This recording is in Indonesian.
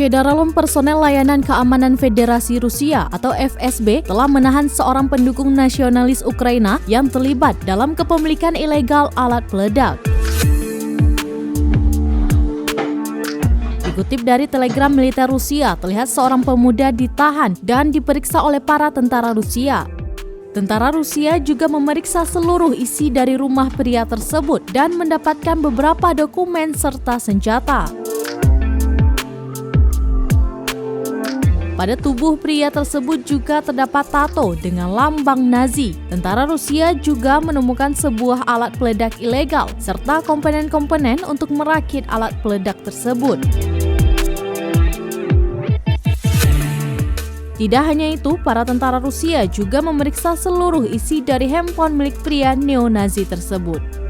Federalum Personel Layanan Keamanan Federasi Rusia atau FSB telah menahan seorang pendukung nasionalis Ukraina yang terlibat dalam kepemilikan ilegal alat peledak. Dikutip dari Telegram militer Rusia, terlihat seorang pemuda ditahan dan diperiksa oleh para tentara Rusia. Tentara Rusia juga memeriksa seluruh isi dari rumah pria tersebut dan mendapatkan beberapa dokumen serta senjata. Pada tubuh pria tersebut juga terdapat tato dengan lambang Nazi. Tentara Rusia juga menemukan sebuah alat peledak ilegal serta komponen-komponen untuk merakit alat peledak tersebut. Tidak hanya itu, para tentara Rusia juga memeriksa seluruh isi dari handphone milik pria neo-Nazi tersebut.